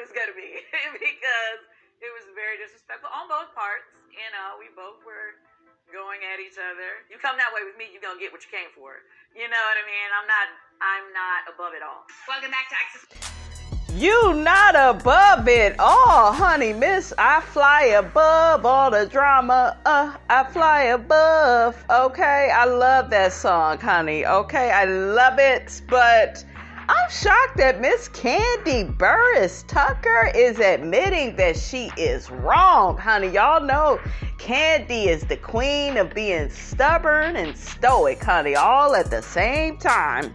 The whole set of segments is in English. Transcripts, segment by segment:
was going to be because it was very disrespectful on both parts. You know, we both were going at each other. You come that way with me, you're going to get what you came for. You know what I mean? I'm not above it all. Welcome back to Access. You not above it all, honey, miss. I fly above all the drama. I fly above. Okay, I love that song, honey. Okay, I love it. But I'm shocked that Miss Kandi Burris Tucker is admitting that she is wrong, honey. Y'all know Kandi is the queen of being stubborn and stoic, honey, all at the same time.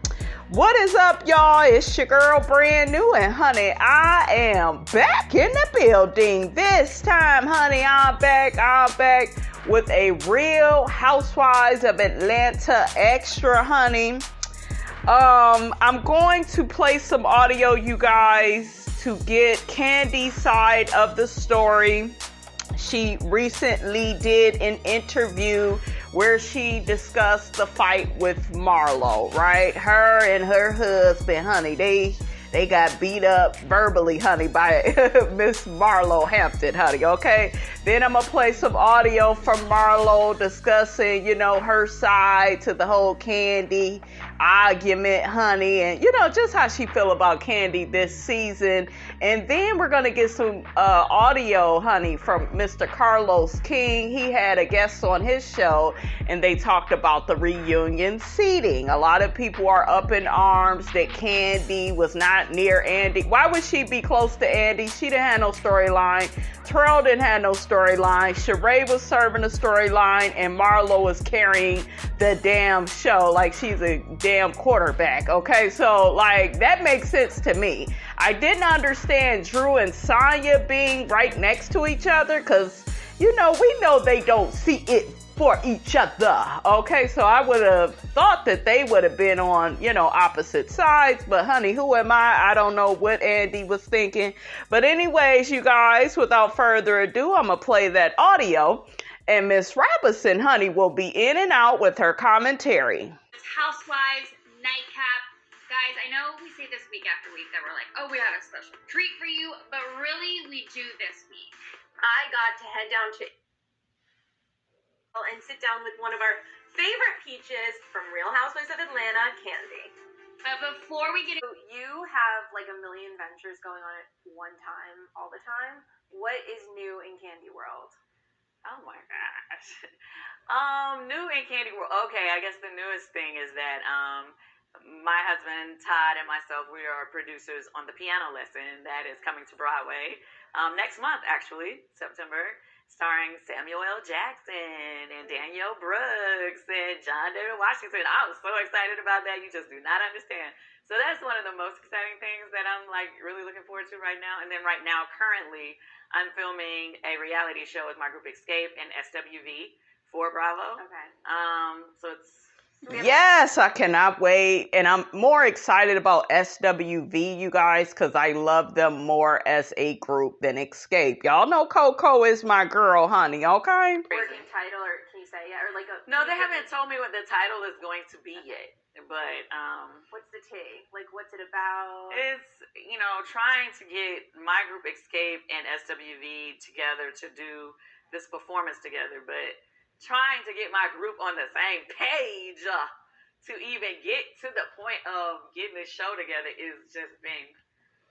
What is up, y'all? It's your girl, Brand New, and honey, I am back in the building. This time, honey, I'm back with a Real Housewives of Atlanta extra, honey. I'm going to play some audio, you guys, to get Kandi's side of the story. She recently did an interview where she discussed the fight with Marlo, right? Her and her husband, honey, they got beat up verbally, honey, by Miss Marlo Hampton, honey, okay? Then I'm going to play some audio from Marlo discussing, you know, her side to the whole Kandi argument, honey, and, you know, just how she feel about Kandi this season. And then we're going to get some audio, honey, from Mr. Carlos King. He had a guest on his show, and they talked about the reunion seating. A lot of people are up in arms that Kandi was not near Andy. Why would she be close to Andy? She didn't have no storyline. Terrell didn't have no storyline. Sheree was serving a storyline, and Marlo was carrying the damn show like she's a damn quarterback, okay? So, like, that makes sense to me. I didn't understand Drew and Sonya being right next to each other because, you know, we know they don't see it for each other, okay? So I would have thought that they would have been on, you know, opposite sides, but honey, who am I? I don't know what Andy was thinking. But anyways, you guys, without further ado, I'm gonna play that audio, and Miss Robinson, honey, will be in and out with her commentary. Housewives nightcap. Guys, I know we say this week after week that we're like, oh, we have a special treat for you, but really we do this week. I got to head down to and sit down with one of our favorite peaches from Real Housewives of Atlanta, Kandi. But before we get So you have like a million ventures going on at one time, all the time. What is new in Kandi world? Oh my gosh. New in Kandi world. Okay, I guess the newest thing is that my husband Todd and myself, we are producers on the piano lesson that is coming to Broadway next month, actually, September, starring Samuel L. Jackson and Danielle Brooks and John David Washington. I'm so excited about that. You just do not understand. So that's one of the most exciting things that I'm like really looking forward to right now. And then right now, currently, I'm filming a reality show with my group Escape and SWV for Bravo. Okay. So it's Yes, I cannot wait. And I'm more excited about SWV, you guys, because I love them more as a group than Escape. Y'all know Coco is my girl, honey, okay? Working title, or can you say or like a? No, they haven't told me what the title is going to be yet. But what's the tea? Like, what's it about? it's, you know, trying to get my group Escape and SWV together to do this performance together, but trying to get my group on the same page to even get to the point of getting this show together is just been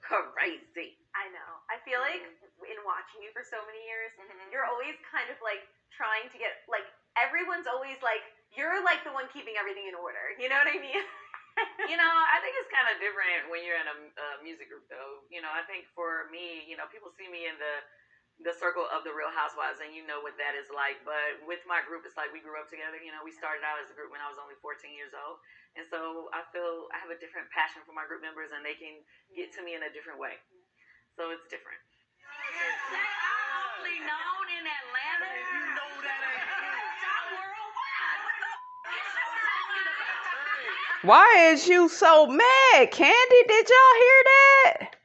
crazy. I know. I feel like in watching you for so many years, you're always kind of like trying to get, like, everyone's always like, you're like the one keeping everything in order. You know what I mean? You know, I think it's kind of different when you're in a music group, though. You know, I think for me, you know, people see me in the circle of the Real Housewives, and you know what that is like. But with my group, it's like we grew up together. You know, we started out as a group when I was only 14 years old. And so I feel I have a different passion for my group members, and they can get to me in a different way. So it's different. Is that only known in Atlanta? You know that ain't worldwide. What the Why is you so mad, Kandi? Did y'all hear that?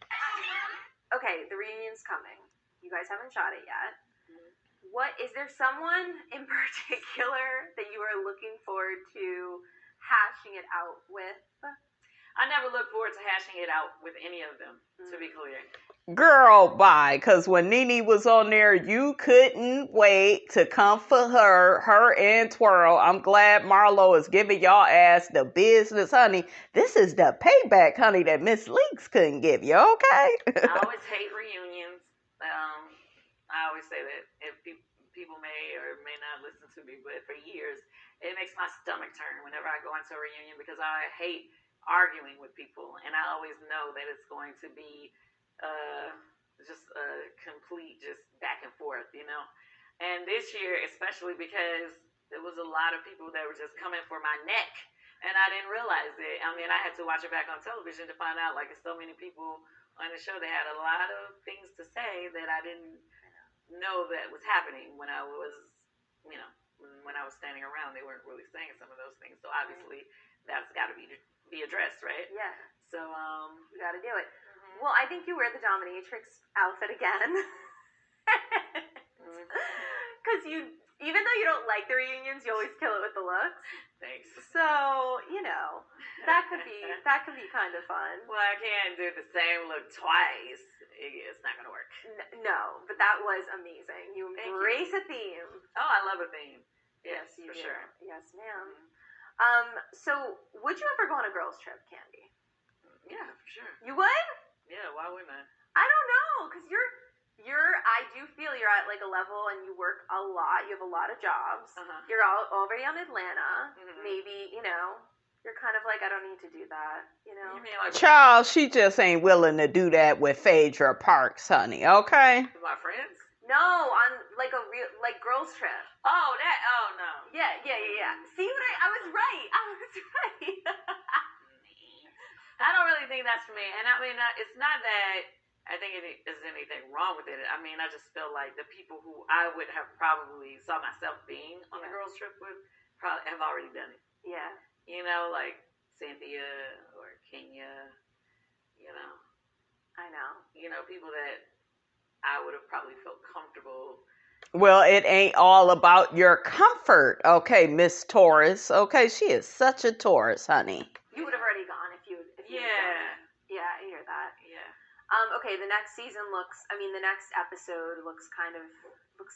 Okay, the reunion's coming. You guys haven't shot it yet. What is there someone in particular that you are looking forward to hashing it out with? I never look forward to hashing it out with any of them, to be clear. Girl, bye. Because when Nene was on there, you couldn't wait to come for her and Twirl. I'm glad Marlo is giving y'all ass the business, honey. This is the payback, honey, that Miss Leaks couldn't give you, okay? I always hate reunions. I always say that if people may or may not listen to me, but for years, it makes my stomach turn whenever I go into a reunion because I hate arguing with people, and I always know that it's going to be just a complete just back and forth, you know. And this year, especially because there was a lot of people that were just coming for my neck, and I didn't realize it. I mean, I had to watch it back on television to find out, like, so many people on the show, they had a lot of things to say that I didn't know that was happening when I was, you know, when I was standing around. They weren't really saying some of those things. So obviously, that's got to be addressed, right? Yeah. So you got to do it. Well, I think you wear the dominatrix outfit again. Because you, even though you don't like the reunions, you always kill it with the looks. Thanks. So, you know, that could be kind of fun. Well, I can't do the same look twice. It's not going to work. No, but that was amazing. You embrace a theme. Oh, I love a theme. Yes, you for do. sure. Yes, ma'am. So would you ever go on a girls' trip, Kandi? Yeah, for sure. You would? Yeah, why wouldn't I? I don't know, because I do feel you're at like a level and you work a lot. You have a lot of jobs. Uh-huh. You're already on Atlanta. Maybe, you know, you're kind of like, I don't need to do that, you know? You mean like Child, she just ain't willing to do that with Phaedra Parks, honey, okay? with my friends? No, on like a real, like girls' trip. Oh, no. Yeah. See what I was right. I don't really think that's for me. And I mean, it's not that I think there's anything wrong with it. I mean, I just feel like the people who I would have probably saw myself being on the girls' trip with probably have already done it. Yeah. You know, like Cynthia or Kenya, you know. I know. You know, people that I would have probably felt comfortable. Well, it ain't all about your comfort, okay, Miss Taurus. Okay, she is such a Taurus, honey. You would have already gone if you Yeah. Yeah, I hear that. Yeah. Okay, the next episode looks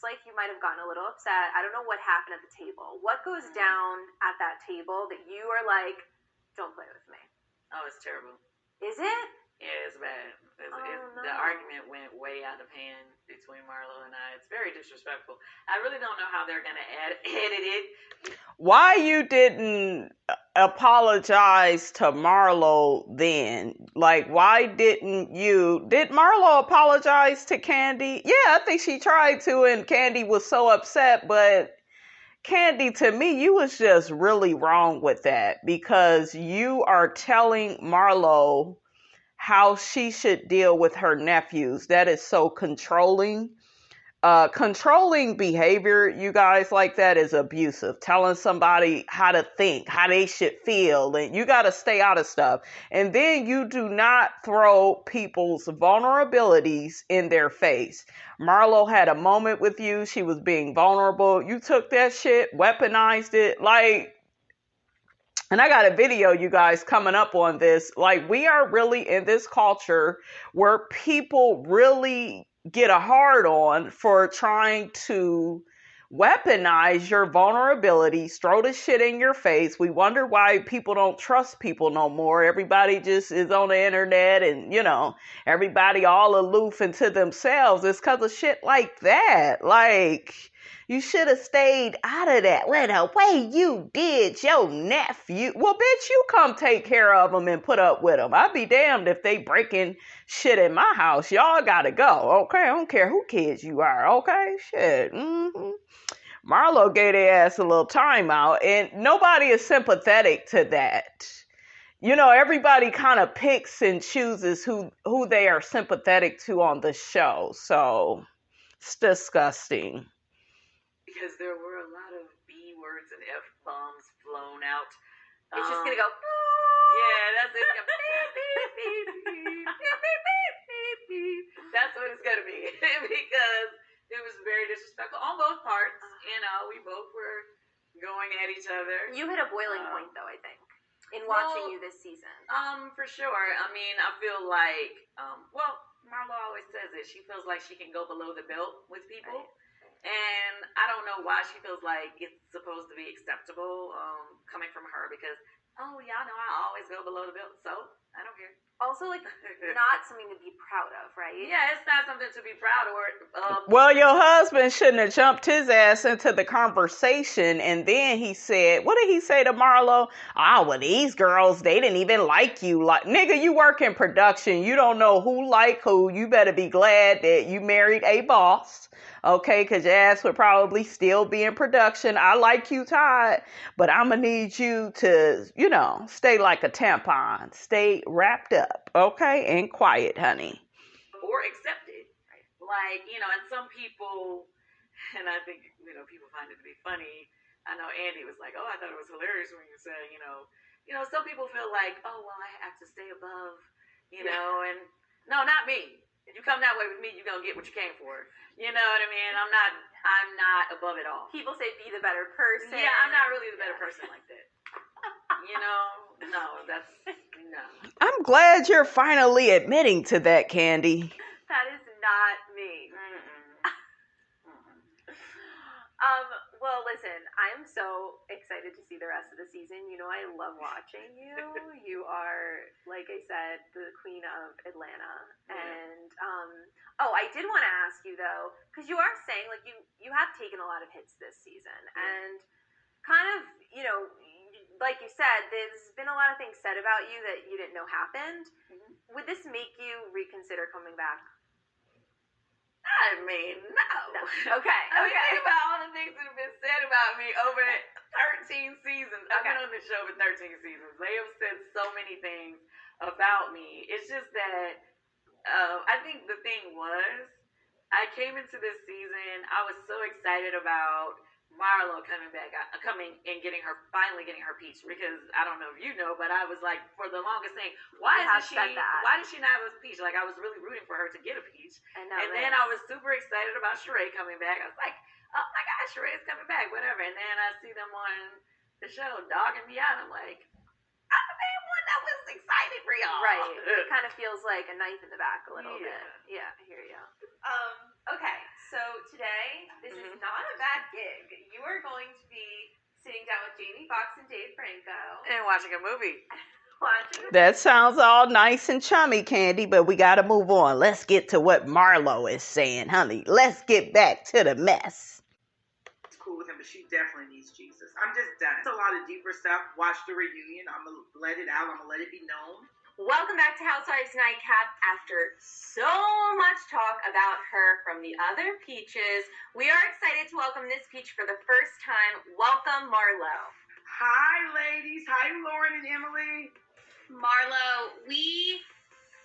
like you might have gotten a little upset. I don't know what happened at the table. What goes down at that table that you are like, don't play with me? Oh, it's terrible. Is it? Yeah, it's bad. No. The argument went way out of hand between Marlo and I. It's very disrespectful. I really don't know how they're going to edit it. Why you didn't apologize to Marlo then? Like, why didn't you? Did Marlo apologize to Kandi? Yeah, I think she tried to, and Kandi was so upset, but Kandi, to me, you was just really wrong with that because you are telling Marlo how she should deal with her nephews. That is so controlling. Controlling behavior, you guys, like that is abusive. Telling somebody how to think, how they should feel, and you got to stay out of stuff. And then you do not throw people's vulnerabilities in their face. Marlo had a moment with you. She was being vulnerable. You took that shit, weaponized it. Like, and I got a video, you guys, coming up on this. Like, we are really in this culture where people really get a hard on for trying to weaponize your vulnerabilities, throw the shit in your face. We wonder why people don't trust people no more. Everybody just is on the internet and, you know, everybody all aloof and to themselves. It's because of shit like that. Like, you should have stayed out of that. Well, the way you did your nephew. Well, bitch, you come take care of them and put up with them. I'd be damned if they breaking shit in my house. Y'all gotta go, okay? I don't care who kids you are, okay? Shit. Marlo gave their ass a little timeout, and nobody is sympathetic to that. You know, everybody kind of picks and chooses who they are sympathetic to on the show. So, it's disgusting. Because there were a lot of B words and F bombs flown out. It's just gonna go. Yeah, that's it. That's what it's gonna be because it was very disrespectful on both parts. You know, we both were going at each other. You hit a boiling point, though. I think in watching you this season. For sure. I mean, I feel like, Marlo always says it. She feels like she can go below the belt with people. Right. And I don't know why she feels like it's supposed to be acceptable coming from her because, oh, y'all know I always go below the belt, so I don't care. Also, like, not something to be proud of, right? Yeah, it's not something to be proud of. Well, your husband shouldn't have jumped his ass into the conversation, and then he said, what did he say to Marlo? Well, these girls, they didn't even like you. Like, nigga, you work in production. You don't know who like who. You better be glad that you married a boss, okay? Because your ass would probably still be in production. I like you, Todd, but I'm going to need you to, stay like a tampon. Stay wrapped up, okay? And quiet, honey. Or accepted. Like, and some people, and I think, people find it to be funny. I know Andy was like, oh, I thought it was hilarious when you said, some people feel like, oh, well, I have to stay above, and no, not me. If you come that way with me, you're going to get what you came for. You know what I mean? I'm not above it all. People say be the better person. Yeah, I'm not really the better person like that. No, no. I'm glad you're finally admitting to that, Kandi. That is not me. Well, listen, I'm so excited to see the rest of the season. I love watching you. You are, like I said, the queen of Atlanta. Yeah. And, I did want to ask you, though, because you are saying, like, you have taken a lot of hits this season. Yeah. And kind of, like you said, there's been a lot of things said about you that you didn't know happened. Mm-hmm. Would this make you reconsider coming back? I mean, no. Okay. Think about all the things that have been said about me over 13 seasons. I've been on the show for 13 seasons. They have said so many things about me. It's just that I think the thing was, I came into this season, I was so excited about Marlo coming and finally getting her peach, because I don't know if you know, but I was like, for the longest thing, why does she not have a peach? Like, I was really rooting for her to get a peach. And then I was super excited about Sheree coming back. I was like, oh my gosh, Sheree's coming back, whatever. And then I see them on the show dogging me out. I'm like, I'm the main one that was excited for y'all. Right. It kind of feels like a knife in the back a little bit. Yeah, I hear you. Okay, so today, this is not a bad gig. You are going to be sitting down with Jamie Foxx and Dave Franco. And watching a movie. That sounds all nice and chummy, Kandi, but we gotta move on. Let's get to what Marlo is saying, honey. Let's get back to the mess. It's cool with him, but she definitely needs Jesus. I'm just done. It's a lot of deeper stuff. Watch the reunion. I'm gonna let it out. I'm gonna let it be known. Welcome back to Housewives Nightcap. After so much talk about her from the other peaches, we are excited to welcome this peach for the first time. Welcome, Marlo. Hi, ladies. Hi, Lauren and Emily. Marlo, we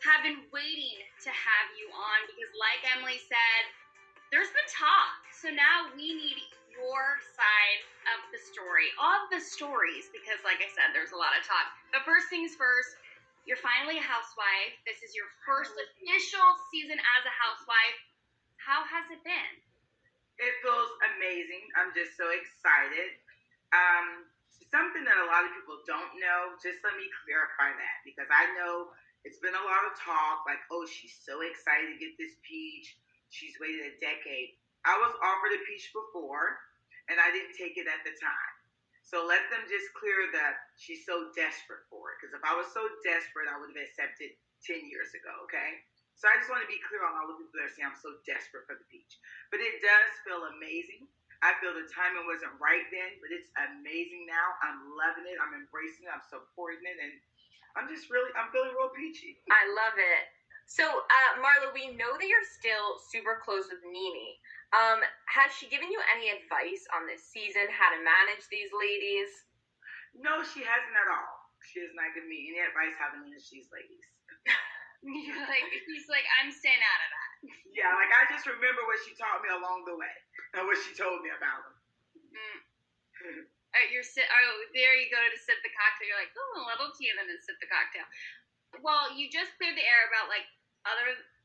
have been waiting to have you on because, like Emily said, there's been talk. So now we need your side of the story, of the stories, because, like I said, there's a lot of talk. But first things first, you're finally a housewife. This is your first official season as a housewife. How has it been? It feels amazing. I'm just so excited. Something that a lot of people don't know, just let me clarify that, because I know it's been a lot of talk, like, oh, she's so excited to get this peach. She's waited a decade. I was offered a peach before, and I didn't take it at the time. So let them just clear that she's so desperate for it. Because if I was so desperate, I would have accepted 10 years ago, okay? So I just want to be clear on all the people that are saying I'm so desperate for the peach. But it does feel amazing. I feel the timing wasn't right then, but it's amazing now. I'm loving it. I'm embracing it. I'm supporting it. And I'm feeling real peachy. I love it. So, Marlo, we know that you're still super close with Nene. Has she given you any advice on this season, how to manage these ladies? No, she hasn't at all. She has not given me any advice how to manage these ladies. He's like, I'm staying out of that. Yeah, like I just remember what she taught me along the way and what she told me about them. There you go to sip the cocktail. You're like, oh, a little tea, and then sip the cocktail. Well, you just cleared the air about like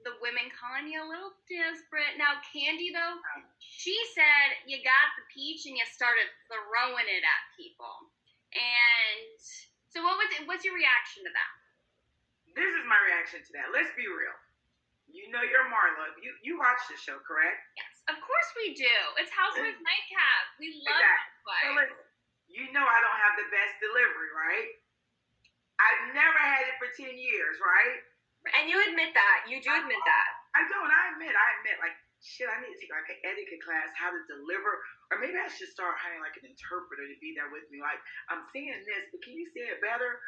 the women calling you a little desperate. Now, Kandi, though, she said you got the peach and you started throwing it at people. And so what's your reaction to that? This is my reaction to that. Let's be real. You know you're Marlo. You watch the show, correct? Yes, of course we do. It's Housewives Nightcap. We love Exactly. So Housewives. listen, you know I don't have the best delivery, right? I've never had it for 10 years, right? And you admit that. You do admit that. I don't. I admit, like, shit, I need to take like an etiquette class, how to deliver. Or maybe I should start hiring like an interpreter to be there with me. Like, I'm saying this, but can you say it better?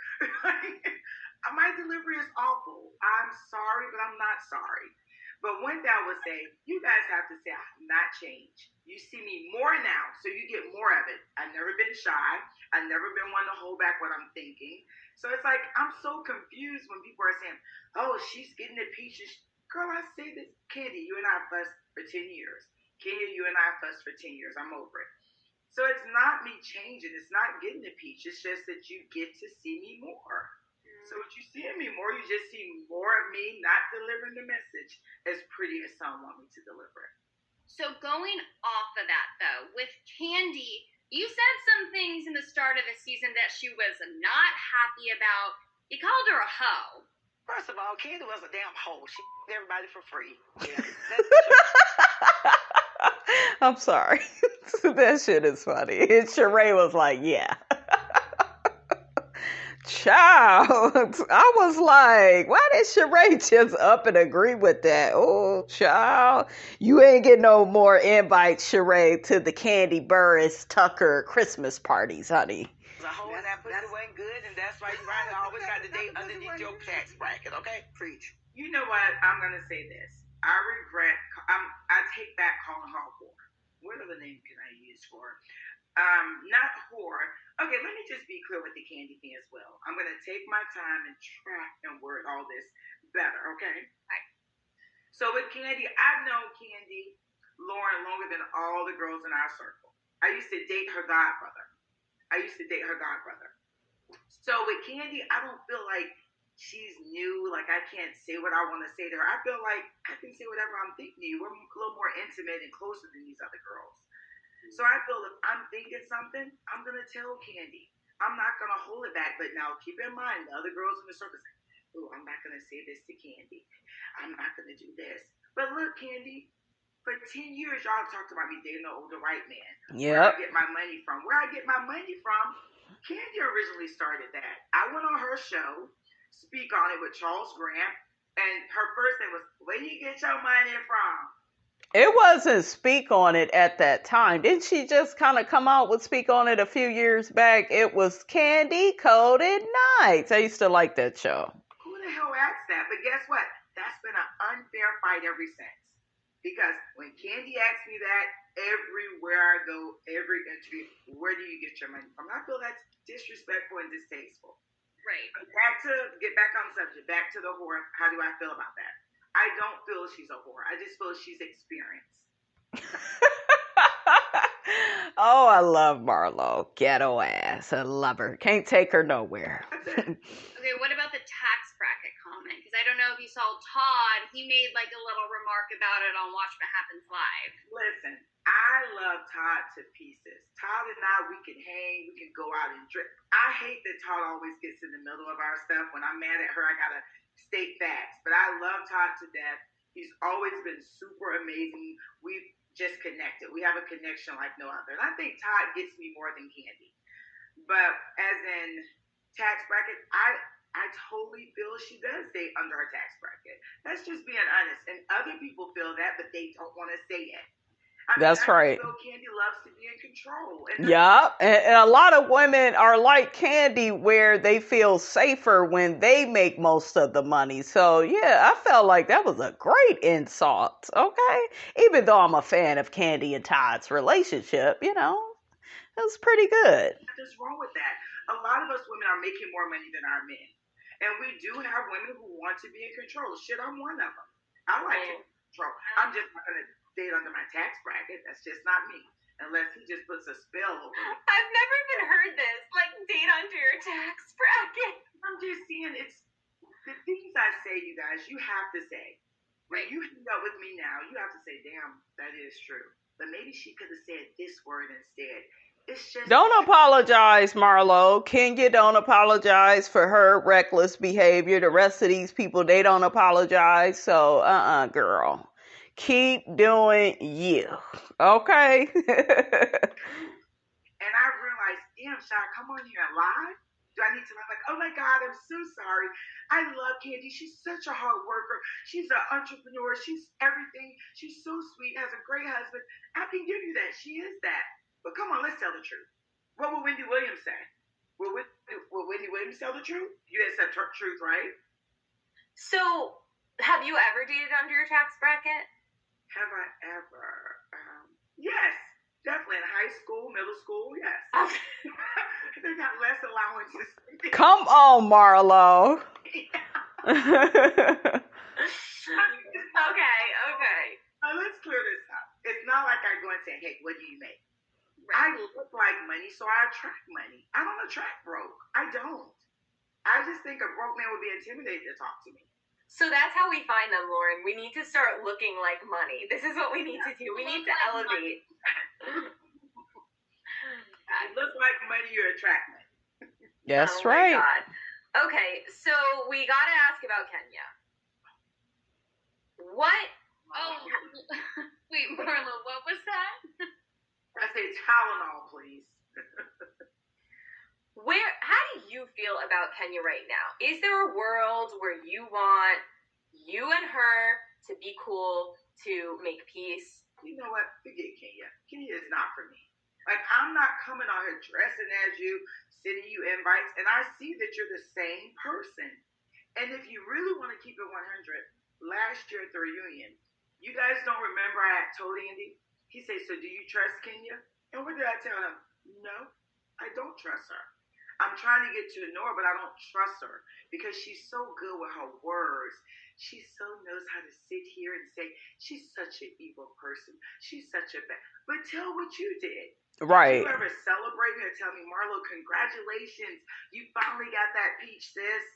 My delivery is awful. I'm sorry, but I'm not sorry. But one thing I would say, you guys have to say, I have not changed. You see me more now, so you get more of it. I've never been shy. I've never been one to hold back what I'm thinking. So it's like, I'm so confused when people are saying, oh, she's getting the peaches. Girl, I say this, Kandi, you and I fussed for 10 years. Kenya, you and I fussed for 10 years. I'm over it. So it's not me changing. It's not getting the peach. It's just that you get to see me more. So if you see me more, you just see more of me not delivering the message as pretty as some want me to deliver it. So going off of that, though, with Kandi, you said some things in the start of the season that she was not happy about. You called her a hoe. First of all, Kandi was a damn hoe. She everybody for free. Yeah, I'm sorry. That shit is funny. And Sheree was like, yeah. Child, I was like, why did Sheree just up and agree with that? Oh, child, you ain't getting no more invites, Sheree, to the Kandi Burris Tucker Christmas parties, honey. The whole and that pussy wasn't good, and that's why you always got to date underneath your tax bracket, okay? Preach. You know what? I'm going to say this. I regret, I take back calling her a whore. What other name can I use for her? Not whore. Okay, let me just be clear with the Kandi thing as well. I'm going to take my time and track and word all this better, okay? Right. So with Kandi, I've known Kandi, Lauren, longer than all the girls in our circle. I used to date her godbrother. So with Kandi, I don't feel like she's new. Like, I can't say what I want to say to her. I feel like I can say whatever I'm thinking to you. We're a little more intimate and closer than these other girls. So I feel if I'm thinking something, I'm going to tell Kandi. I'm not going to hold it back. But now keep in mind, the other girls in the circle say, oh, I'm not going to say this to Kandi. I'm not going to do this. But look, Kandi, for 10 years, y'all talked about me dating an older white man. Yep. Where I get my money from. Kandi originally started that. I went on her show, Speak On It with Charles Grant, and her first thing was, where do you get your money from? It wasn't Speak On It at that time. Didn't she just kind of come out with Speak On It a few years back? It was Kandi Coded Nights. I used to like that show. Who the hell asked that? But guess what? That's been an unfair fight ever since. Because when Kandi asked me that, everywhere I go, every interview, where do you get your money from? I feel that's disrespectful and distasteful. Right. Get back on the subject, back to the whore. How do I feel about that? I don't feel she's a whore. I just feel she's experienced. Oh, I love Marlo. Ghetto ass. I love her. Can't take her nowhere. Okay, what about the tax bracket comment? Because I don't know if you saw Todd. He made like a little remark about it on Watch What Happens Live. Listen, I love Todd to pieces. Todd and I, we can hang. We can go out and drink. I hate that Todd always gets in the middle of our stuff. When I'm mad at her, I got to state facts. But I love Todd to death. He's always been super amazing. We've just connected. We have a connection like no other. And I think Todd gets me more than Kandi. But as in tax bracket, I totally feel she does stay under her tax bracket. That's just being honest. And other people feel that, but they don't want to say it. That's right. Kandi loves to be in control. Yeah, and a lot of women are like Kandi, where they feel safer when they make most of the money. So yeah, I felt like that was a great insult. Okay, even though I'm a fan of Kandi and Todd's relationship, it was pretty good. What's wrong with that? A lot of us women are making more money than our men, and we do have women who want to be in control. Shit, I'm one of them. I like to be in control. I'm just not gonna date under my tax bracket. That's just not me. Unless he just puts a spell over me. I've never even heard this. Like, date under your tax bracket. I'm just saying, it's the things I say, you guys, you have to say. When you hang out with me now, you have to say, damn, that is true. But maybe she could have said this word instead. It's just Don't apologize, Marlo. Kenya don't apologize for her reckless behavior. The rest of these people, they don't apologize. So, girl. Keep doing you. Okay? And I realized, damn, should I come on here and lie? Do I need to lie? Like, oh my God, I'm so sorry. I love Kandi. She's such a hard worker. She's an entrepreneur. She's everything. She's so sweet, has a great husband. I can give you that. She is that. But come on, let's tell the truth. What would Wendy Williams say? Will Wendy Williams tell the truth? You said truth, right? So, have you ever dated under your tax bracket? Have I ever? Yes. Definitely in high school, middle school, yes. They got less allowances. Come on, Marlo. Okay. Now let's clear this up. It's not like I go and say, hey, what do you make? Right. I look like money, so I attract money. I don't attract broke. I don't. I just think a broke man would be intimidated to talk to me. So that's how we find them, Lauren. We need to start looking like money. This is what we need to do. We need to elevate. You look like money, you attract money. That's oh right. My God. Okay, so we gotta ask about Kenya. What? Oh, wait, Marlo, what was that? I say Tylenol, please. How do you feel about Kenya right now? Is there a world where you want you and her to be cool, to make peace? You know what? Forget Kenya. Kenya is not for me. Like, I'm not coming on here dressing as you, sending you invites, and I see that you're the same person. And if you really want to keep it 100, last year at the reunion, you guys don't remember I had told Andy? He said, so do you trust Kenya? And what did I tell him? No, I don't trust her. I'm trying to get to know her, but I don't trust her because she's so good with her words. She so knows how to sit here and say, she's such an evil person. She's such a bad. But tell what you did. Right. Did you ever celebrate me or tell me, Marlo, congratulations. You finally got that peach, sis.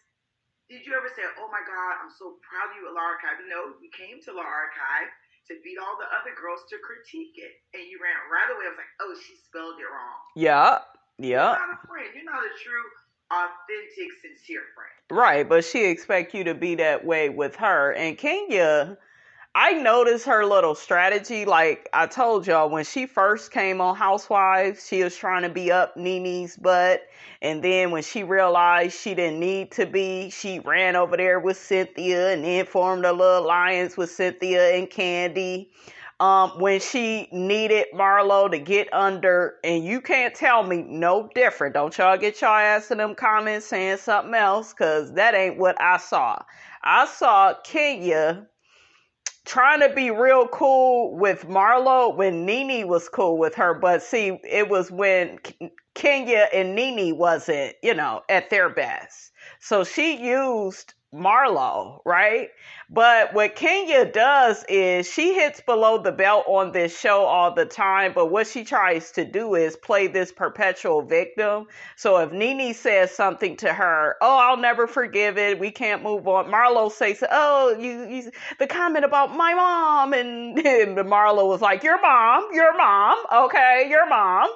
Did you ever say, oh my God, I'm so proud of you at La Archive? No, you came to La Archive to beat all the other girls to critique it. And you ran right away. I was like, oh, she spelled it wrong. Yeah. You're not a friend. You're not a true, authentic, sincere friend. Right, but she expect you to be that way with her. And Kenya, I noticed her little strategy. Like I told y'all, when she first came on Housewives, she was trying to be up Nene's butt. And then when she realized she didn't need to be, she ran over there with Cynthia and then formed a little alliance with Cynthia and Kandi. When she needed Marlo to get under, and you can't tell me no different. Don't y'all get y'all ass in them comments saying something else, because that ain't what I saw. I saw Kenya trying to be real cool with Marlo when Nene was cool with her. But see, it was when Kenya and Nene wasn't, at their best. So she used Marlo, right? But what Kenya does is she hits below the belt on this show all the time, but what she tries to do is play this perpetual victim. So if Nene says something to her, oh, I'll never forgive it, we can't move on. Marlo says, oh, you the comment about my mom, and Marlo was like, your mom, okay, your mom.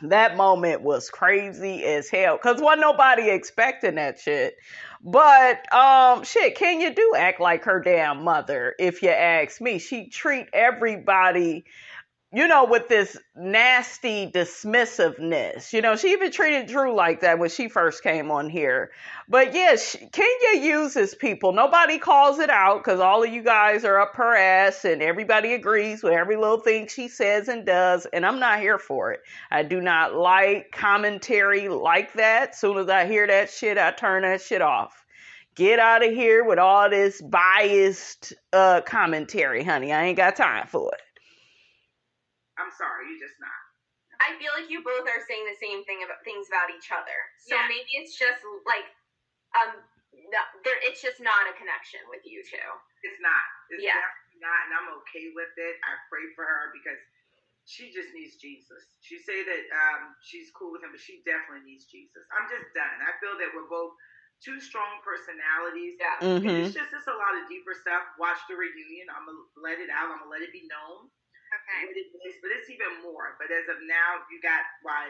That moment was crazy as hell because wasn't nobody expecting that shit. But shit, Kenya do act like her damn mother, if you ask me. She treat everybody, with this nasty dismissiveness. She even treated Drew like that when she first came on here. But yes, Kenya uses people. Nobody calls it out because all of you guys are up her ass and everybody agrees with every little thing she says and does. And I'm not here for it. I do not like commentary like that. As soon as I hear that shit, I turn that shit off. Get out of here with all this biased commentary, honey. I ain't got time for it. I'm sorry, you're just not. I feel like you both are saying the same things about each other. So maybe it's just like, it's just not a connection with you two. It's not. It's definitely not, and I'm okay with it. I pray for her because she just needs Jesus. She say that she's cool with him, but she definitely needs Jesus. I'm just done. I feel that we're both two strong personalities. Yeah. Mm-hmm. It's a lot of deeper stuff. Watch the reunion. I'm going to let it out. I'm going to let it be known. what it is, but it's even more. But as of now, you got why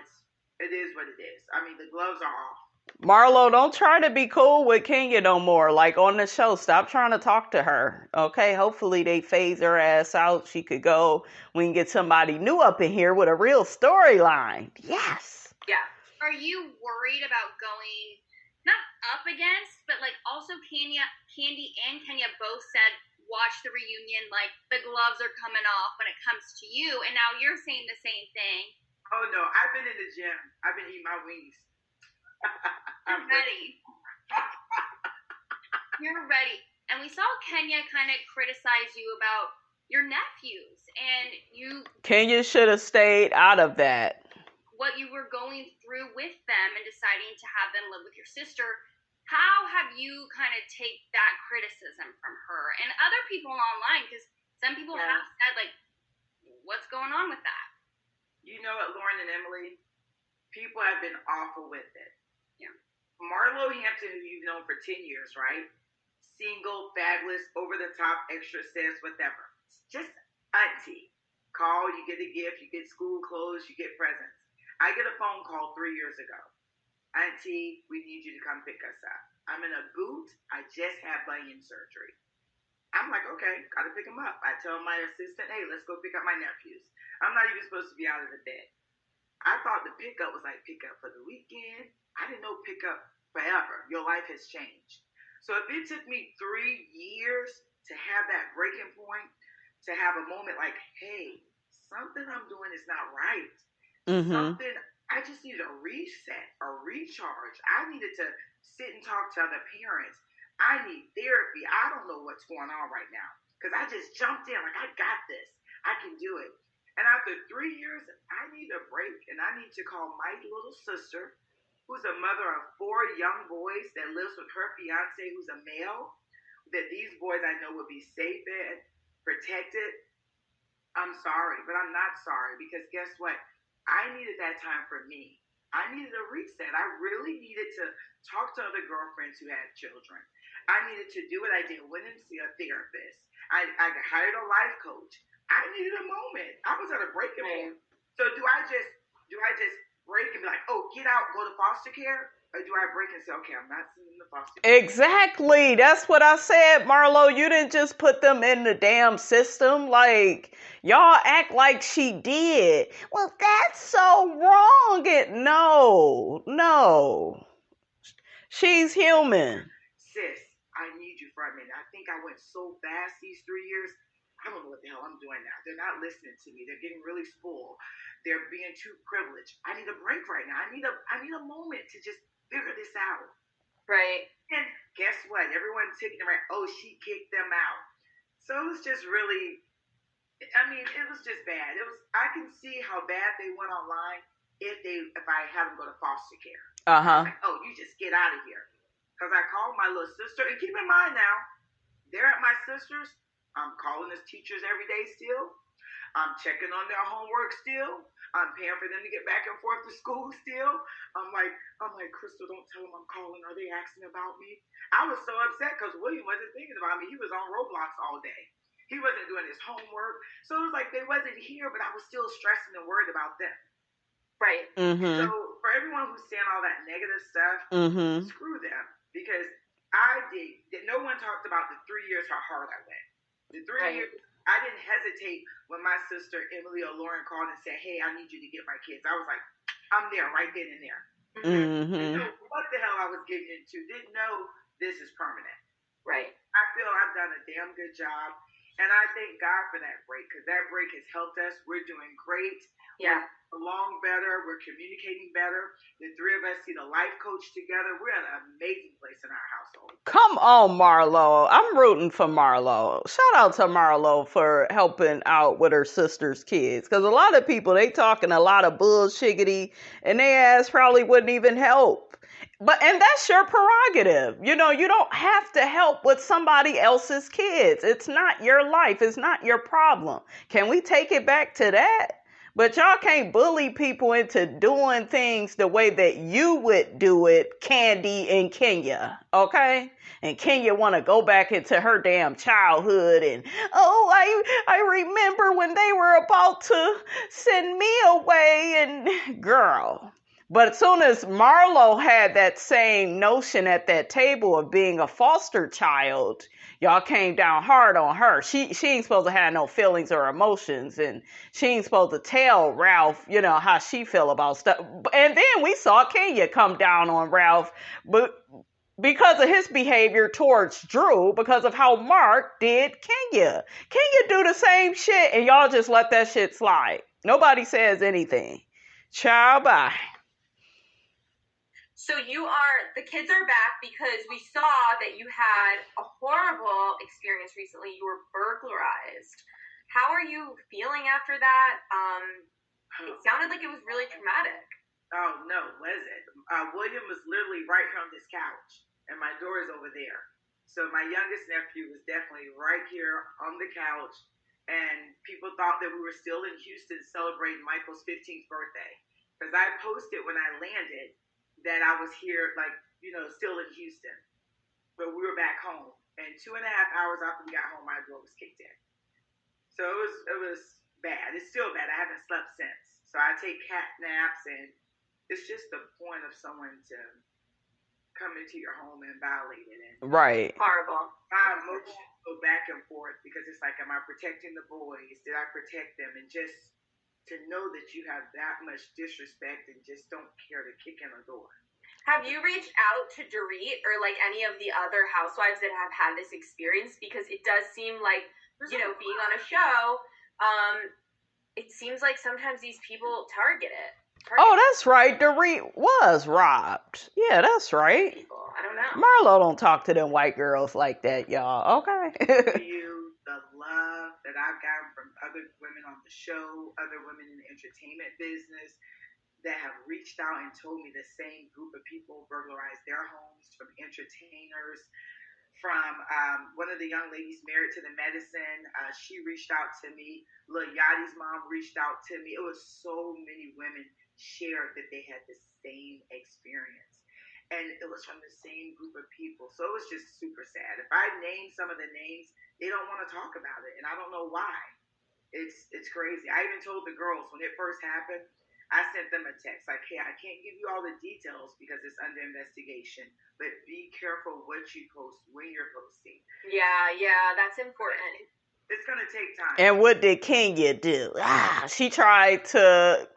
it is what it is. I mean, the gloves are off. Marlo, don't try to be cool with Kenya no more. Like on the show, stop trying to talk to her. Okay, hopefully they phase her ass out. She could go. We can get somebody new up in here with a real storyline. Yes. Yeah. Are you worried about going not up against, but like also Kandi and Kenya both said watch the reunion, like the gloves are coming off when it comes to you, and now you're saying the same thing. Oh no, I've been in the gym. I've been eating my wings. I'm ready. You're ready. And we saw Kenya kind of criticize you about your nephews and Kenya should have stayed out of that. What you were going through with them and deciding to have them live with your sister. How have you kind of take that criticism from her and other people online? Because some people have said, like, what's going on with that? You know what, Lauren and Emily? People have been awful with it. Yeah. Marlo Hampton, who you've known for 10 years, right? Single, fabulous, over the top, extra sis, whatever. Just auntie. Call, you get a gift, you get school clothes, you get presents. I get a phone call 3 years ago. Auntie, we need you to come pick us up. I'm in a boot. I just had bunion surgery. I'm like, okay, gotta pick him up. I tell my assistant, hey, let's go pick up my nephews. I'm not even supposed to be out of the bed. I thought the pickup was like pickup for the weekend. I didn't know pickup forever. Your life has changed. So if it took me 3 years to have that breaking point, to have a moment like, hey, something I'm doing is not right. Something, I just needed a reset, a recharge. I needed to sit and talk to other parents. I need therapy. I don't know what's going on right now. Because I just jumped in like, I got this. I can do it. And after 3 years, I need a break. And I need to call my little sister, who's a mother of 4 young boys that lives with her fiance, who's a male, that these boys I know will be safe and protected. I'm sorry, but I'm not sorry. Because guess what? I needed that time for me. I needed a reset. I really needed to talk to other girlfriends who had children. I needed to do what I did, went and see a therapist. I hired a life coach. I needed a moment. I was at a breaking point. So do I just break and be like, oh, get out, go to foster care? Or do I break and say, okay, I'm not sending the foster care? Exactly. That's what I said, Marlo. You didn't just put them in the damn system. Like, y'all act like she did. Well, that's so wrong. No. She's human. Sis, I need you for a minute. I think I went so fast these 3 years. I don't know what the hell I'm doing now. They're not listening to me. They're getting really spoiled. They're being too privileged. I need a break right now. I need a moment to just figure this out. Right. And guess what? Everyone's taking it right. Oh, she kicked them out. So it was just really, it was just bad. I can see how bad they went online if I had them go to foster care. Like, oh, you just get out of here. Because I called my little sister, and keep in mind now, they're at my sister's. I'm calling as teachers every day still. I'm checking on their homework still. I'm paying for them to get back and forth to school still. I'm like, Crystal, don't tell them I'm calling. Are they asking about me? I was so upset because William wasn't thinking about me. He was on Roblox all day. He wasn't doing his homework. So it was like they wasn't here, but I was still stressing and worried about them. Right. So for everyone who's saying all that negative stuff, screw them. Because no one talked about the 3 years how hard I went. The 3 years, I didn't hesitate when my sister Emily or Lauren called and said, hey, I need you to get my kids. I was like, I'm there right then and there. Didn't know what the hell I was getting into. Didn't know this is permanent. Right. I feel I've done a damn good job. And I thank God for that break, because that break has helped us. We're doing great. Yeah. We're along better. We're communicating better. The 3 of us see the life coach together. We're at an amazing place in our household. Come on, Marlo. I'm rooting for Marlo. Shout out to Marlo for helping out with her sister's kids. Because a lot of people, they talking a lot of bullshiggity, and they ass probably wouldn't even help. And that's your prerogative. You don't have to help with somebody else's kids. It's not your life. It's not your problem. Can we take it back to that? But y'all can't bully people into doing things the way that you would do it, Kandi and Kenya, okay? And Kenya want to go back into her damn childhood and, I remember when they were about to send me away and, girl. But as soon as Marlo had that same notion at that table of being a foster child, y'all came down hard on her. She ain't supposed to have no feelings or emotions, and she ain't supposed to tell Ralph, how she feel about stuff. And then we saw Kenya come down on Ralph, but because of his behavior towards Drew, because of how Mark did Kenya. Kenya do the same shit, and y'all just let that shit slide. Nobody says anything. Ciao, bye. So the kids are back because we saw that you had a horrible experience recently. You were burglarized. How are you feeling after that? It sounded like it was really traumatic. Oh, no, was it? William was literally right here on this couch, and my door is over there. So my youngest nephew was definitely right here on the couch, and people thought that we were still in Houston celebrating Michael's 15th birthday. Because I posted when I landed that I was here, still in Houston. But we were back home. And 2.5 hours after we got home, my door was kicked in. So it was bad. It's still bad. I haven't slept since. So I take cat naps, and it's just the point of someone to come into your home and violate it. And right. Horrible. My emotions go back and forth because it's like, am I protecting the boys? Did I protect them? And just to know that you have that much disrespect and just don't care to kick in a door. Have you reached out to Dorit or any of the other housewives that have had this experience? Because it does seem like, being on a show, it seems like sometimes these people target it. Oh, that's right. Dorit was robbed. Yeah, that's right. People. I don't know. Marlo don't talk to them white girls like that, y'all. Okay. You, the love that I've gotten from other women on the show, other women in the entertainment business that have reached out and told me the same group of people burglarized their homes, from entertainers, from one of the young ladies married to the medicine. She reached out to me. Lil Yachty's mom reached out to me. It was so many women shared that they had the same experience. And it was from the same group of people. So it was just super sad. If I name some of the names, they don't want to talk about it. And I don't know why. It's crazy. I even told the girls when it first happened, I sent them a text like, hey, I can't give you all the details because it's under investigation, but be careful what you post when you're posting. Yeah, that's important. It's going to take time. And what did Kenya do? She tried to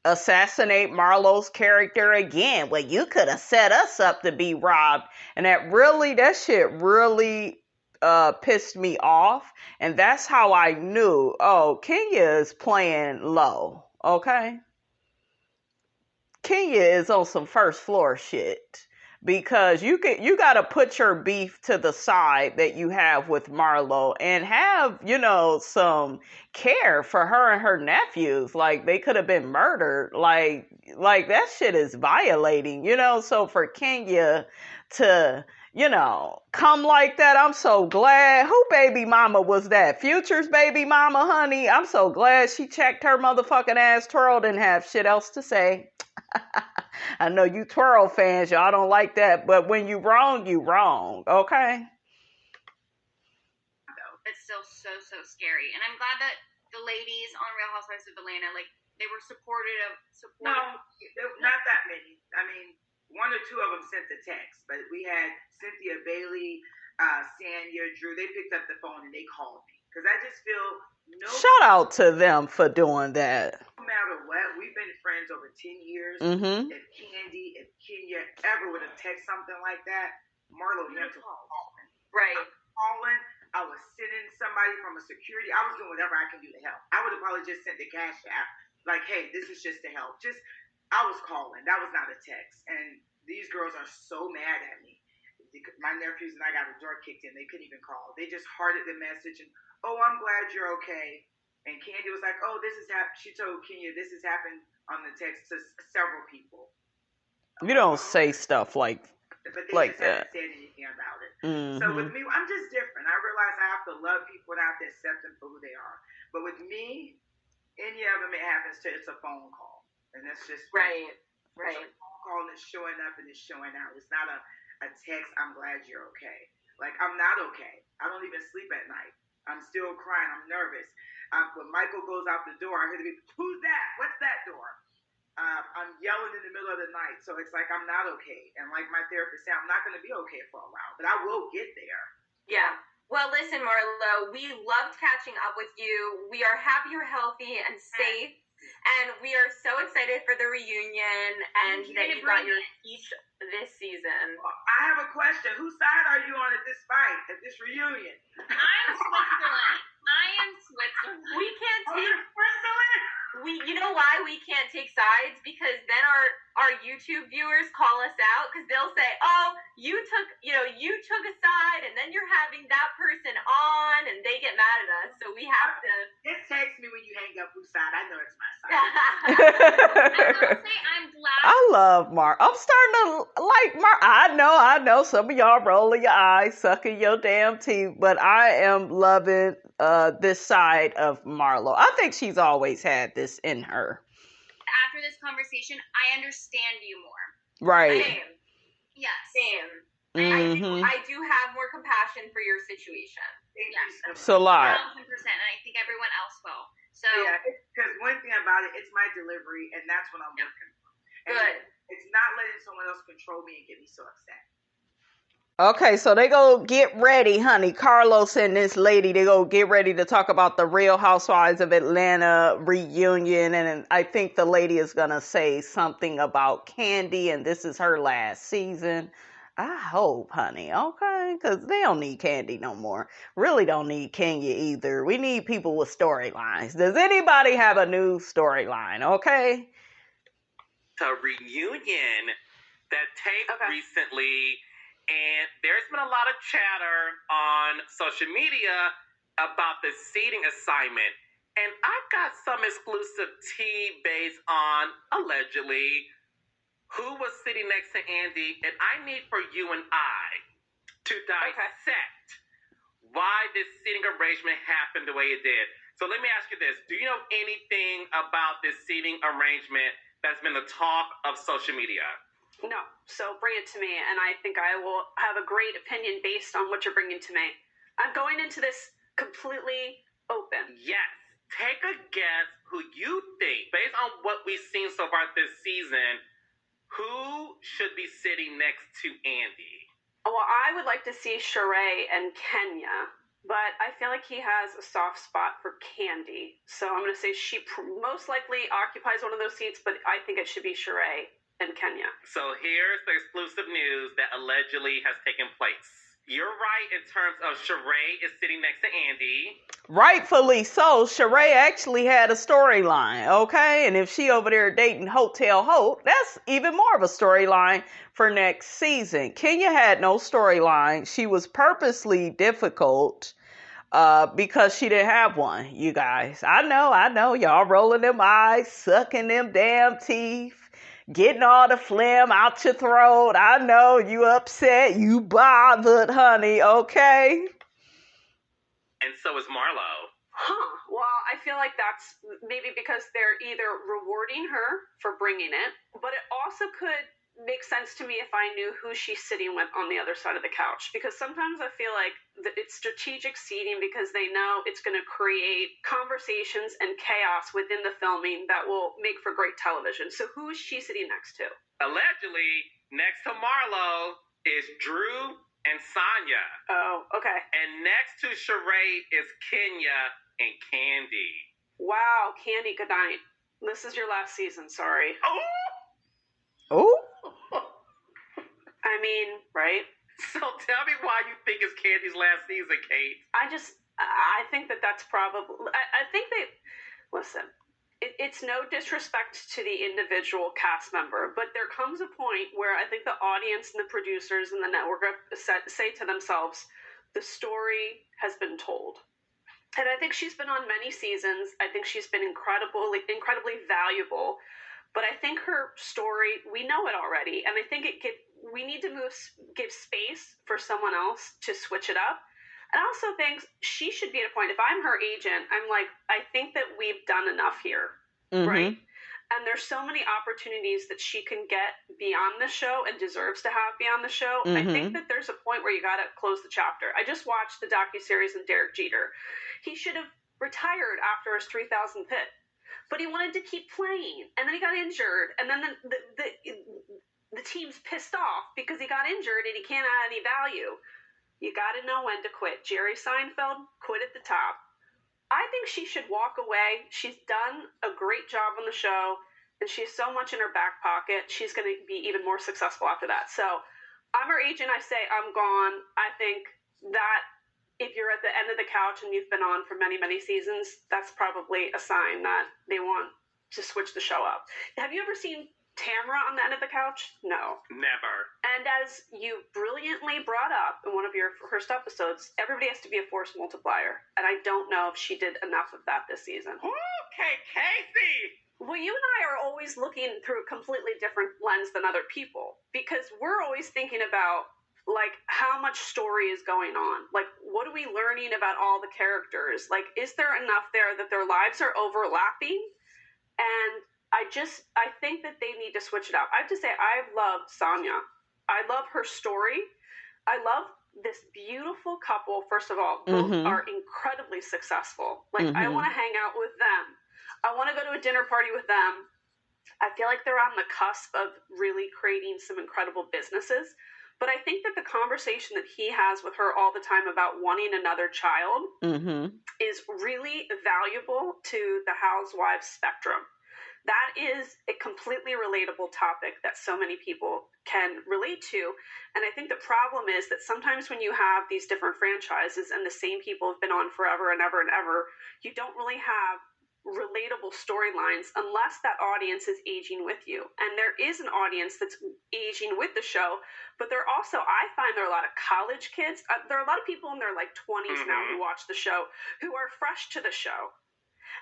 assassinate Marlo's character again. Well, you could have set us up to be robbed. And that shit really pissed me off. And that's how I knew, Kenya is playing low. Okay? Kenya is on some first floor shit. Because you gotta put your beef to the side that you have with Marlo and have, some care for her and her nephews. Like, they could have been murdered. Like that shit is violating, So for Kenya to, come like that, I'm so glad. Who baby mama was that? Future's baby mama, honey. I'm so glad she checked her motherfucking ass. Twirl didn't have shit else to say. I know you Twirl fans, y'all don't like that, but when you wrong, okay? It's still so scary. And I'm glad that the ladies on Real Housewives of Atlanta, they were supportive. No, not that many. I mean, one or two of them sent the text, but we had Cynthia Bailey, Sanya, Drew. They picked up the phone and they called me because I just feel shout out to them for doing that. No matter what, we've been friends over 10 years. Mm-hmm. If Kenya ever would have texted something like that, Marlo never called. Right. Calling. I was sending somebody from a security. I was doing whatever I can do to help. I would have probably just sent the cash app, like, hey, this is just to help. I was calling. That was not a text. And these girls are so mad at me. My nephews and I got the door kicked in. They couldn't even call. They just hearted the message and, oh, I'm glad you're okay. And Kandi was like, oh, this has happened. She told Kenya this has happened on the text to several people. You don't say stuff like but they like just that. haven't said anything about it. Mm-hmm. So with me, I'm just different. I realize I have to love people and I have to accept them for who they are. But with me, any of them, it happens to it's a phone call, and that's just Right. It's a phone call and it's showing up and it's showing out. It's not a text. I'm glad you're okay. Like, I'm not okay. I don't even sleep at night. I'm still crying. I'm nervous. When Michael goes out the door, I hear the beep, who's that? What's that door? I'm yelling in the middle of the night. So it's like, I'm not okay. And like my therapist said, I'm not going to be okay for a while, but I will get there. Yeah. Well, listen, Marlo, we loved catching up with you. We are happy you're healthy and safe. And we are so excited for the reunion and that you got your peach this season. I have a question. Whose side are you on at this fight, at this reunion? I'm Switzerland. I am Switzerland. We can't take Switzerland? you know why we can't take sides? Because then our YouTube viewers call us out because they'll say, "Oh, you took a side, and then you're having that person on," and they get mad at us. So we have to. Just text me when you hang up whose side. I know it's my side. I will say I'm glad. I love Mark. I'm starting to like Mark. I know some of y'all rolling your eyes, sucking your damn teeth, but I am loving this side of Marlo. I think she's always had this in her. After this conversation, I understand you more. Right. Same. Yes. Same. Mm-hmm. I do have more compassion for your situation. Yes. It's a lot. 1,000%, and I think everyone else will. So Yeah, because one thing about it, it's my delivery, and that's what I'm working on. And Good. It's not letting someone else control me and get me so upset. Okay, so they go get ready, honey. Carlos and this lady, they go get ready to talk about the Real Housewives of Atlanta reunion. And I think the lady is going to say something about Kandi, and this is her last season. I hope, honey, okay? Because they don't need Kandi no more. Really don't need Kenya either. We need people with storylines. Does anybody have a new storyline, okay? The reunion that taped recently, and there's been a lot of chatter on social media about the seating assignment. And I've got some exclusive tea based on, allegedly, who was sitting next to Andy. And I need for you and I to dissect why this seating arrangement happened the way it did. So let me ask you this. Do you know anything about this seating arrangement that's been the talk of social media? No. So bring it to me, and I think I will have a great opinion based on what you're bringing to me. I'm going into this completely open. Yes. Take a guess who you think, based on what we've seen so far this season, who should be sitting next to Andy? Well, I would like to see Sheree and Kenya, but I feel like he has a soft spot for Kandi. So I'm going to say she most likely occupies one of those seats, but I think it should be Sheree and Kenya. So here's the exclusive news that allegedly has taken place. You're right in terms of Sheree is sitting next to Andy. Rightfully so. Sheree actually had a storyline, okay? And if she over there dating Hotel Hope, that's even more of a storyline for next season. Kenya had no storyline. She was purposely difficult because she didn't have one, you guys. I know. Y'all rolling them eyes, sucking them damn teeth. Getting all the phlegm out your throat. I know you upset. You bothered, honey, okay? And so is Marlo. Well, I feel like that's maybe because they're either rewarding her for bringing it, but it also could make sense to me if I knew who she's sitting with on the other side of the couch. Because sometimes I feel like it's strategic seating because they know it's going to create conversations and chaos within the filming that will make for great television. So who is she sitting next to? Allegedly, next to Marlo is Drew and Sonya. Oh, okay. And next to Sheree is Kenya and Kandi. Wow, Kandi, good night. This is your last season, sorry. Oh? I mean, right? So tell me why you think it's Kandi's last season, Kate. I think that's probably, I think listen, it's no disrespect to the individual cast member, but there comes a point where I think the audience and the producers and the network say to themselves, the story has been told. And I think she's been on many seasons. I think she's been incredibly valuable. But I think her story, we know it already. And I think we need to give space for someone else to switch it up. And I also think she should be at a point, if I'm her agent, I'm like, I think that we've done enough here, right? And there's so many opportunities that she can get beyond the show and deserves to have beyond the show. I think that there's a point where you got to close the chapter. I just watched the docuseries on Derek Jeter. He should have retired after his 3,000th hit, but he wanted to keep playing. And then he got injured. And then the team's pissed off because he got injured and he can't add any value. You got to know when to quit. Jerry Seinfeld quit at the top. I think she should walk away. She's done a great job on the show, and she has so much in her back pocket. She's going to be even more successful after that. So I'm her agent. I say I'm gone. I think that if you're at the end of the couch and you've been on for many, many seasons, that's probably a sign that they want to switch the show up. Have you ever seen Tamra on the end of the couch? No. Never. And as you brilliantly brought up in one of your first episodes, everybody has to be a force multiplier. And I don't know if she did enough of that this season. Okay, Casey! Well, you and I are always looking through a completely different lens than other people, because we're always thinking about, like, how much story is going on? Like, what are we learning about all the characters? Like, is there enough there that their lives are overlapping? And I think that they need to switch it up. I have to say, I've loved Sonia. I love her story. I love this beautiful couple. First of all, both are incredibly successful. Like, I want to hang out with them. I want to go to a dinner party with them. I feel like they're on the cusp of really creating some incredible businesses. But I think that the conversation that he has with her all the time about wanting another child is really valuable to the housewives spectrum. That is a completely relatable topic that so many people can relate to. And I think the problem is that sometimes when you have these different franchises and the same people have been on forever and ever and ever, you don't really have relatable storylines unless that audience is aging with you. And there is an audience that's aging with the show, but there also, I find there are a lot of college kids. There are a lot of people in their like 20s now who watch the show who are fresh to the show.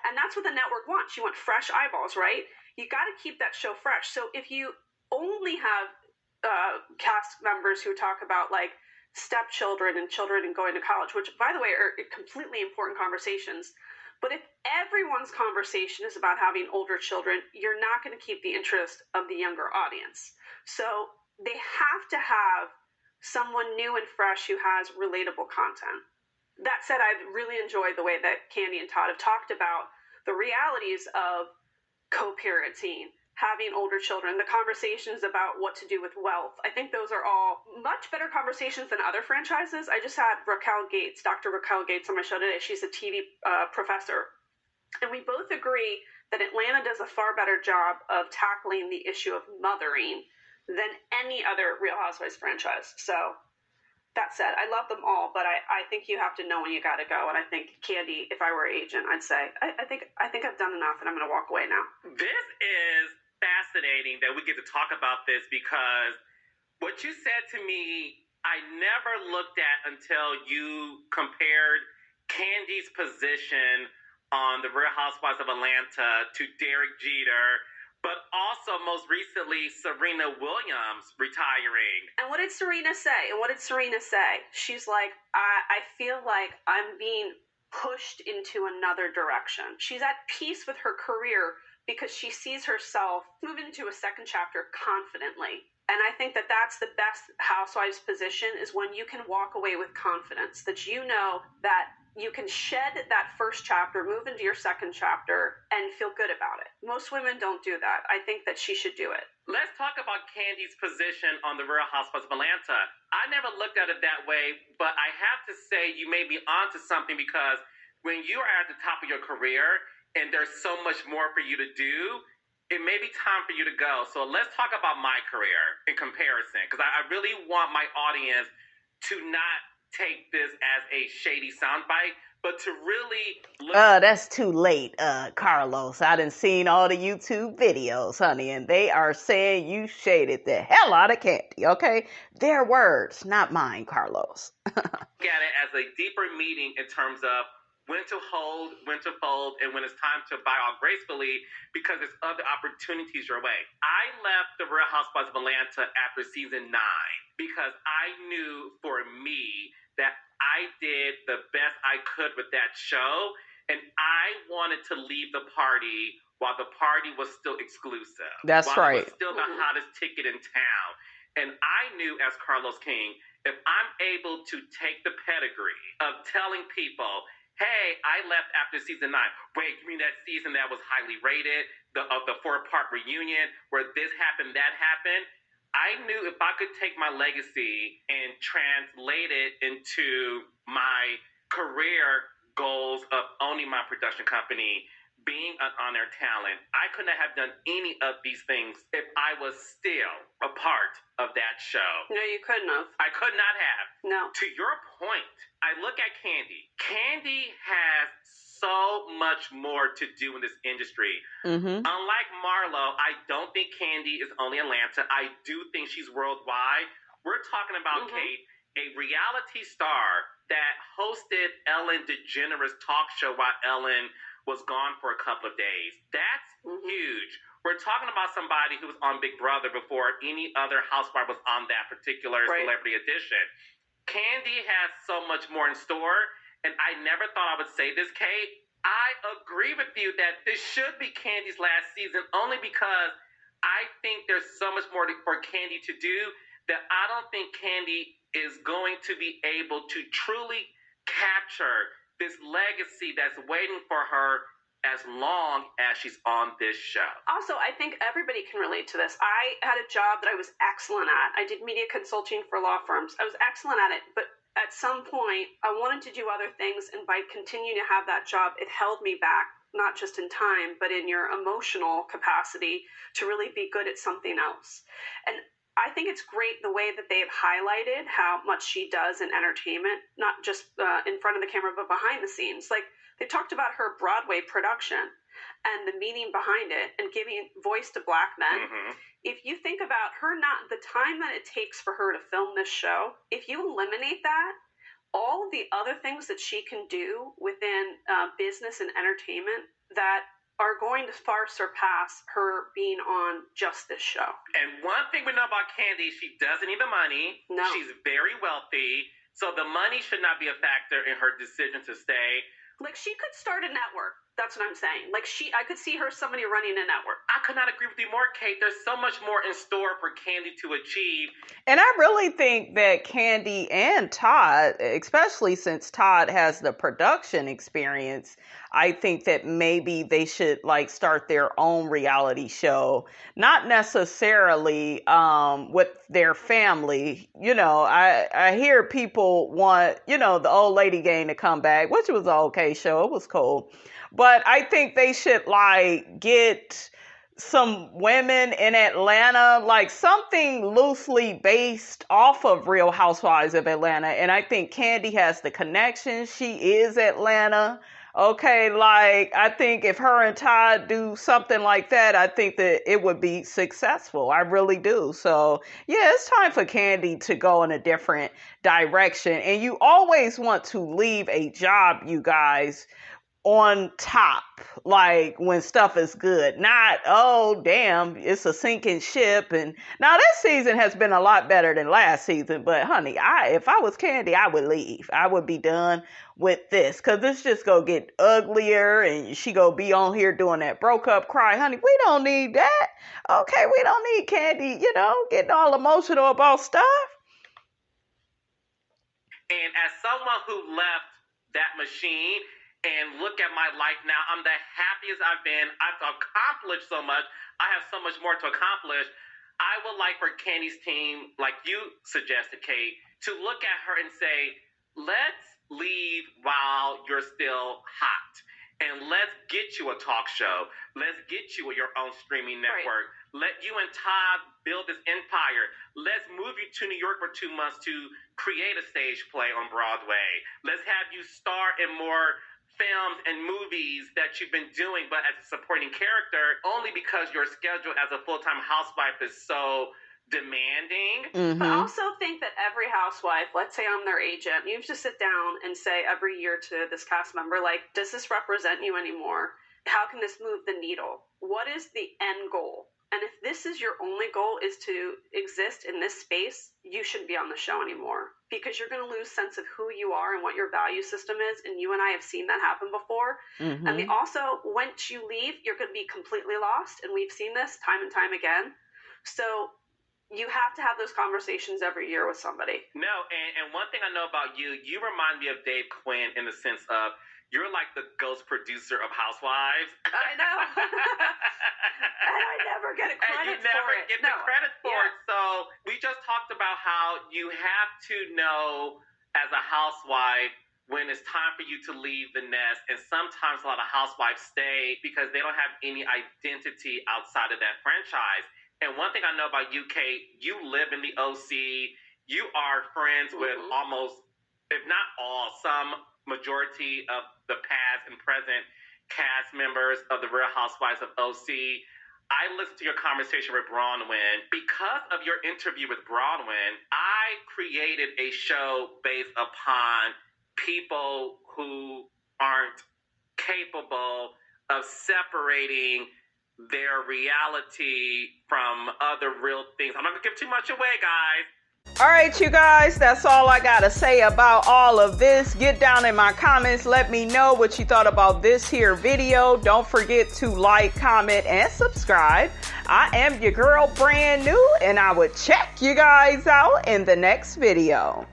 And that's what the network wants. You want fresh eyeballs, right? You got to keep that show fresh. So if you only have cast members who talk about like stepchildren and children and going to college, which by the way are completely important conversations, but if everyone's conversation is about having older children, you're not going to keep the interest of the younger audience. So they have to have someone new and fresh who has relatable content. That said, I've really enjoyed the way that Kandi and Todd have talked about the realities of co-parenting, having older children, the conversations about what to do with wealth. I think those are all much better conversations than other franchises. I just had Dr. Raquel Gates on my show today. She's a TV professor. And we both agree that Atlanta does a far better job of tackling the issue of mothering than any other Real Housewives franchise. So that said, I love them all, but I think you have to know when you got to go. And I think Kandi, if I were an agent, I'd say, I think I've done enough and I'm going to walk away now. This is fascinating that we get to talk about this, because what you said to me, I never looked at until you compared Kandi's position on the Real Housewives of Atlanta to Derek Jeter, but also most recently Serena Williams retiring. And what did Serena say? She's like, I feel like I'm being pushed into another direction. She's at peace with her career because she sees herself moving into a second chapter confidently. And I think that that's the best housewives position, is when you can walk away with confidence, that you know that you can shed that first chapter, move into your second chapter, and feel good about it. Most women don't do that. I think that she should do it. Let's talk about Kandi's position on the Real Housewives of Atlanta. I never looked at it that way, but I have to say you may be onto something, because when you are at the top of your career and there's so much more for you to do, it may be time for you to go. So let's talk about my career in comparison, because I really want my audience to not take this as a shady soundbite, but to really look. That's too late, Carlos. I done seen all the YouTube videos, honey, and they are saying you shaded the hell out of Kandi, okay? Their words, not mine, Carlos. Look at it as a deeper meeting in terms of when to hold, when to fold, and when it's time to bow out gracefully, because there's other opportunities your way. I left the Real Housewives of Atlanta after season 9 because I knew for me that I did the best I could with that show, and I wanted to leave the party while the party was still exclusive. That's while right. it was still the hottest ticket in town. And I knew as Carlos King, if I'm able to take the pedigree of telling people, hey, I left after season 9. Wait, you mean that season that was highly rated, the 4-part reunion where this happened, that happened? I knew if I could take my legacy and translate it into my career goals of owning my production company, being an on-air talent, I couldn't have done any of these things if I was still a part of that show. No, you couldn't have. I could not have. No. To your point, I look at Kandi. Kandi has so much more to do in this industry. Unlike Marlo, I don't think Kandi is only Atlanta. I do think she's worldwide. We're talking about, Kate, a reality star that hosted Ellen DeGeneres' talk show while Ellen was gone for a couple of days. That's huge. We're talking about somebody who was on Big Brother before any other housewife was on that particular celebrity edition. Kandi has so much more in store, and I never thought I would say this, Kate. I agree with you that this should be Kandi's last season only because I think there's so much more for Kandi to do that I don't think Kandi is going to be able to truly capture this legacy that's waiting for her as long as she's on this show. Also, I think everybody can relate to this. I had a job that I was excellent at. I did media consulting for law firms. I was excellent at it, but at some point, I wanted to do other things, and by continuing to have that job, it held me back, not just in time, but in your emotional capacity to really be good at something else. And I think it's great the way that they've highlighted how much she does in entertainment, not just in front of the camera, but behind the scenes. Like, they talked about her Broadway production and the meaning behind it and giving voice to Black men. If you think about her, not the time that it takes for her to film this show, if you eliminate that, all of the other things that she can do within business and entertainment that are going to far surpass her being on just this show. And one thing we know about Kandi, she doesn't need the money. No. She's very wealthy. So the money should not be a factor in her decision to stay. Like, she could start a network. That's what I'm saying. Like, I could see her somebody running a network. I could not agree with you more, Kate. There's so much more in store for Kandi to achieve. And I really think that Kandi and Todd, especially since Todd has the production experience, I think that maybe they should start their own reality show, not necessarily with their family. You know, I hear people want, the old lady gang to come back, which was an okay show. It was cool. But I think they should get some women in Atlanta, something loosely based off of Real Housewives of Atlanta. And I think Kandi has the connection. She is Atlanta. Okay, I think if her and Todd do something like that, I think that it would be successful. I really do. So, yeah, it's time for Kandi to go in a different direction. And you always want to leave a job, you guys, on top, when stuff is good, not, oh, damn, it's a sinking ship. And now this season has been a lot better than last season, but honey, if I was Kandi, I would leave. I would be done with this, because this just gonna get uglier, and she gonna be on here doing that broke up cry. Honey, we don't need that. Okay, we don't need Kandi, getting all emotional about stuff. And as someone who left that machine and look at my life now, I'm the happiest I've been. I've accomplished so much. I have so much more to accomplish. I would like for Kandi's team, like you suggested, Kate, to look at her and say, let's leave while you're still hot. And let's get you a talk show. Let's get you your own streaming network. Right. Let you and Todd build this empire. Let's move you to New York for 2 months to create a stage play on Broadway. Let's have you star in more films and movies that you've been doing, but as a supporting character, only because your schedule as a full-time housewife is so demanding. But I also think that every housewife, let's say I'm their agent, you have to sit down and say every year to this cast member, does this represent you anymore? How can this move the needle? What is the end goal? And if this is your only goal is to exist in this space, you shouldn't be on the show anymore. because you're going to lose sense of who you are and what your value system is. And you and I have seen that happen before. Mm-hmm. And also, once you leave, you're going to be completely lost. And we've seen this time and time again. So you have to have those conversations every year with somebody. No, and one thing I know about you, you remind me of Dave Quinn in the sense of you're like the ghost producer of Housewives. I know. And I never get credit for it. And you never get the credit for it. So we just talked about how you have to know as a housewife when it's time for you to leave the nest. And sometimes a lot of housewives stay because they don't have any identity outside of that franchise. And one thing I know about you, Kate, you live in the OC. You are friends with almost, if not all, some majority of the past and present cast members of the Real Housewives of OC. I listened to your conversation with Bronwyn. Because of your interview with Bronwyn, I created a show based upon people who aren't capable of separating their reality from other real things. I'm not going to give too much away, guys. All right, you guys, that's all I got to say about all of this. Get down in my comments. Let me know what you thought about this here video. Don't forget to like, comment, and subscribe. I am your girl, brand new, and I will check you guys out in the next video.